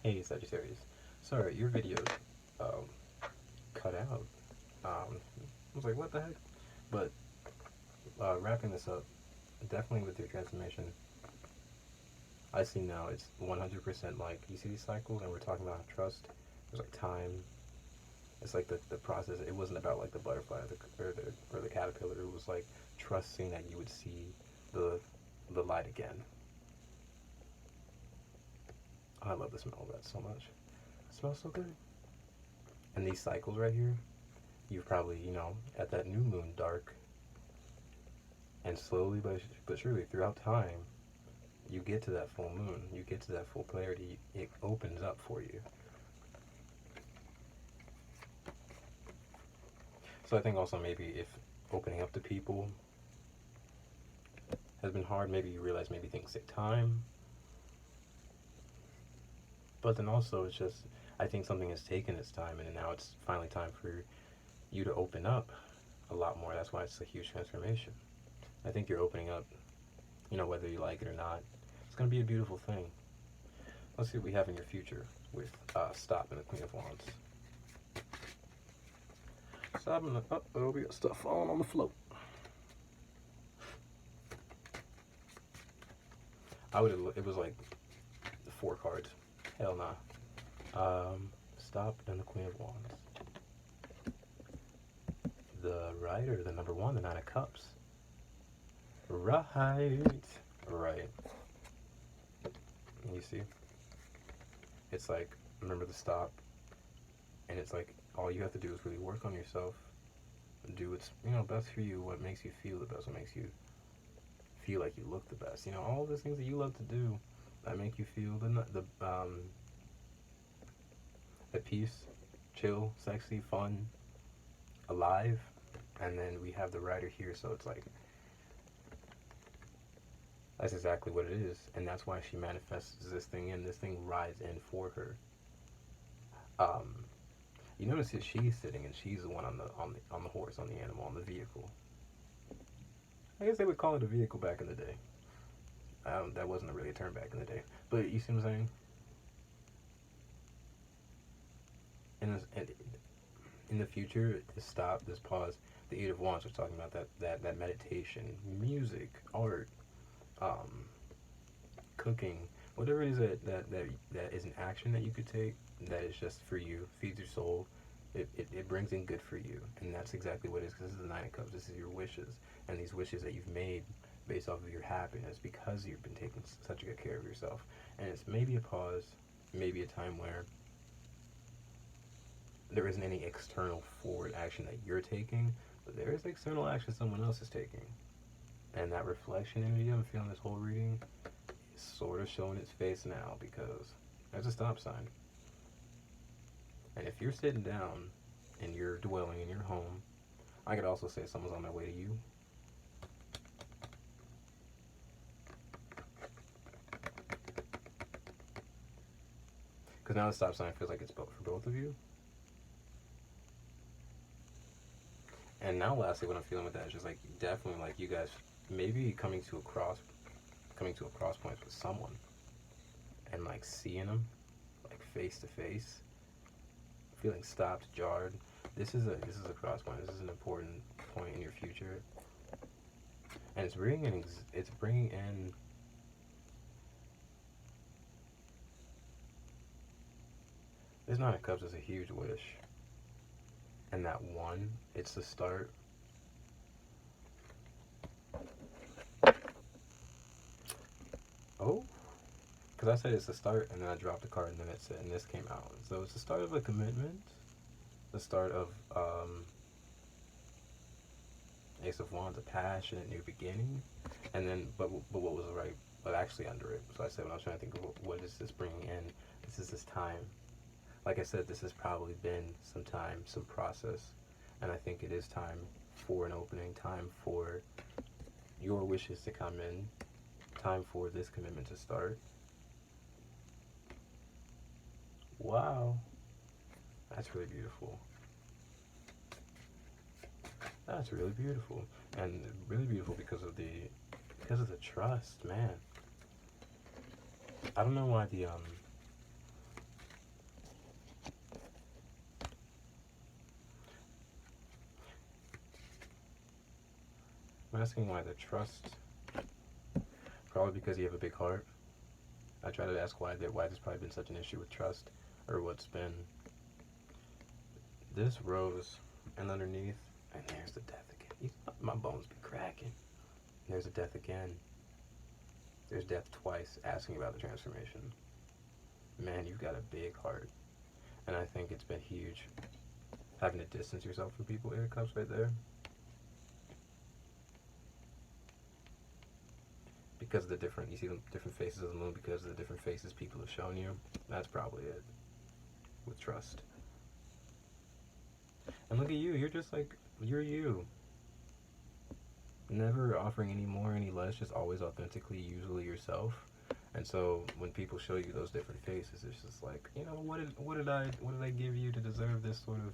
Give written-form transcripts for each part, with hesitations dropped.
Hey Sagittarius, sorry, your video um, cut out. I was like, what the heck? But wrapping this up, definitely with your transformation, I see now it's 100% like you see these cycles, and we're talking about trust. There's like time. It's like the process. It wasn't about like the butterfly or the caterpillar. It was like trusting that you would see the the light again. I love the smell of that so much. It smells so good. And these cycles right here, you've probably, at that new moon dark, and slowly but surely throughout time, you get to that full moon, you get to that full clarity, it opens up for you. So I think also maybe if opening up to people has been hard, maybe you realize maybe things take time, but then also it's just, I think something has taken its time and now it's finally time for you to open up a lot more. That's why it's a huge transformation. I think you're opening up, whether you like it or not. It's going to be a beautiful thing. Let's see what we have in your future with Stop and the Queen of Wands. Stop and the, oh, we got stuff falling on the float. It was like 4 cards. Hell nah. Stop and the Queen of Wands. The Rider, the number 1, the 9 of Cups. Right. Right. You see? It's like, remember the stop, and it's like, all you have to do is really work on yourself. Do what's, best for you, what makes you feel the best, what makes you feel like you look the best. All those things that you love to do that make you feel at peace, chill, sexy, fun, alive. And then we have the Rider here, so it's like, that's exactly what it is, and that's why she manifests this thing in. This thing rides in for her. You notice that she's sitting, and she's the one on the horse, on the animal, on the vehicle. I guess they would call it a vehicle back in the day. That wasn't really a term back in the day, but you see what I'm saying? In the future, this stop, this pause, the 8 of Wands, we're talking about that meditation, music, art, um, cooking, whatever it is that is an action that you could take that is just for you, feeds your soul. It brings in good for you, and that's exactly what it is. Because this is the 9 of Cups. This is your wishes, and these wishes that you've made based off of your happiness because you've been taking such a good care of yourself. And it's maybe a pause, maybe a time where there isn't any external forward action that you're taking, but there is external action someone else is taking. And that reflection energy I'm feeling this whole reading is sort of showing its face now because there's a stop sign. And if you're sitting down and you're dwelling in your home, I could also say someone's on their way to you. Because now the stop sign feels like it's built for both of you. And now lastly, what I'm feeling with that is just like definitely like you guys maybe coming to a cross point with someone and like seeing them like face to face, feeling stopped, jarred. This is a cross point. This is an important point in your future, and it's bringing in this 9 of Cups is a huge wish, and that one, it's the start. Oh, because I said it's the start, and then I dropped the card, and then it said, and this came out. So it's the start of a commitment, the start of Ace of Wands, a passionate new beginning, and then but what was right, but actually under it. So I said when I was trying to think of what is this bringing in, this is this time. Like I said, this has probably been some time, some process, and I think it is time for an opening, time for your wishes to come in, time for this commitment to start. Wow, that's really beautiful. That's really beautiful, and really beautiful because of the trust, man. I don't know why I'm asking why the trust. Probably because you have a big heart. I try to ask why there's probably been such an issue with trust, or what's been this rose, and underneath, and there's the death again. My bones be cracking. There's a death again. There's death twice, asking about the transformation. Man, you've got a big heart, and I think it's been huge having to distance yourself from people. Air cups right there. Because of the different, you see the different faces of the moon, because of the different faces people have shown you. That's probably it. With trust. And look at you, you're just like, you're you. Never offering any more, any less, just always authentically, usually yourself. And so when people show you those different faces, it's just like, you know, what did I give you to deserve this sort of,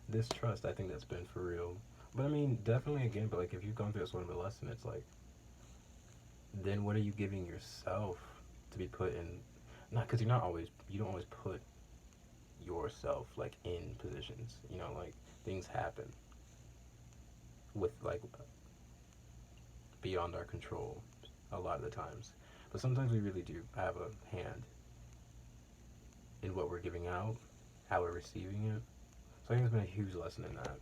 this trust? I think that's been for real. But I mean, definitely again, but like if you've gone through a sort of a lesson, it's like, then what are you giving yourself to be put in? Not because you don't always put yourself like in positions, you know, like things happen with like beyond our control a lot of the times, but sometimes we really do have a hand in what we're giving out, how we're receiving it. So I think it's been a huge lesson in that.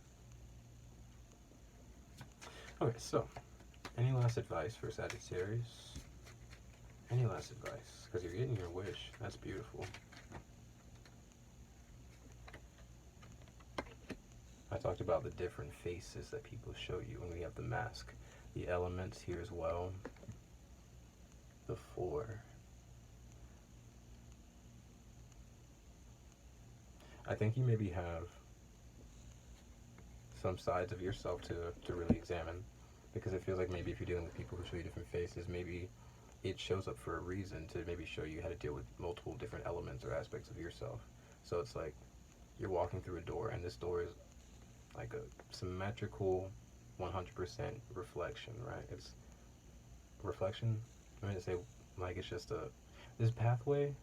Okay, so any last advice for Sagittarius? Any last advice? Because you're getting your wish. That's beautiful. I talked about the different faces that people show you when we have the mask. The elements here as well. The 4. I think you maybe have some sides of yourself to really examine, because it feels like maybe if you're dealing with people who show you different faces, maybe it shows up for a reason, to maybe show you how to deal with multiple different elements or aspects of yourself. So it's like you're walking through a door, and this door is like a symmetrical 100% reflection, right? It's reflection. I'm going to say like it's just this pathway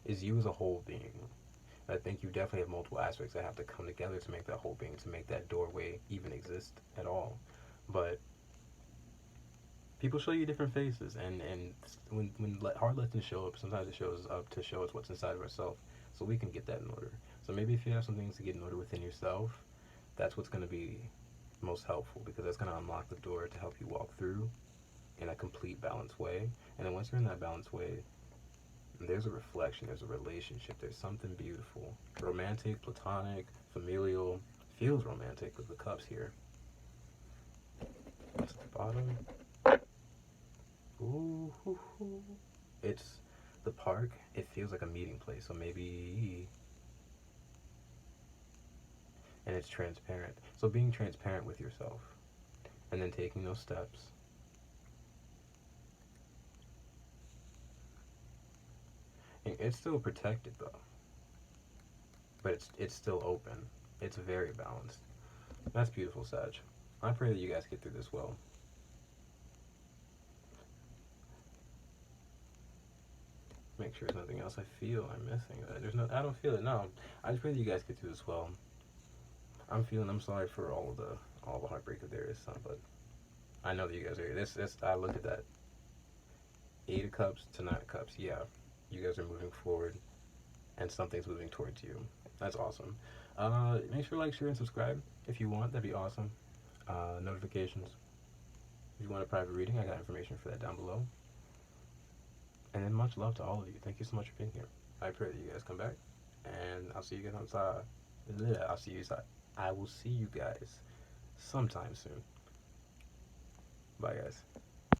is you as a whole being. I think you definitely have multiple aspects that have to come together to make that whole being, to make that doorway even exist at all. But people show you different faces, and when hard lessons show up, sometimes it shows up to show us what's inside of ourselves, so we can get that in order. So maybe if you have some things to get in order within yourself, that's what's going to be most helpful, because that's going to unlock the door to help you walk through in a complete balanced way. And then once you're in that balanced way, there's a reflection, there's a relationship, there's something beautiful. Romantic, platonic, familial. Feels romantic with the cups here. What's at the bottom? Ooh, hoo, hoo. It's the park. It feels like a meeting place, so maybe. And it's transparent. So being transparent with yourself, and then taking those steps. It's still protected though, but it's still open. It's very balanced. That's beautiful, Sag. I pray that you guys get through this well. Make sure there's nothing else I feel I'm missing. I don't feel it. No, I just pray that you guys get through this well. I'm sorry for all the heartbreak that there is, son, but I know that you guys are here. I look at that 8 of Cups to 9 of Cups. Yeah, you guys are moving forward, and something's moving towards you. That's awesome. Make sure to like, share, and subscribe if you want. That'd be awesome. Notifications. If you want a private reading, I got information for that down below. And then much love to all of you. Thank you so much for being here. I pray that you guys come back, and I'll see you guys on side. I will see you guys sometime soon. Bye, guys.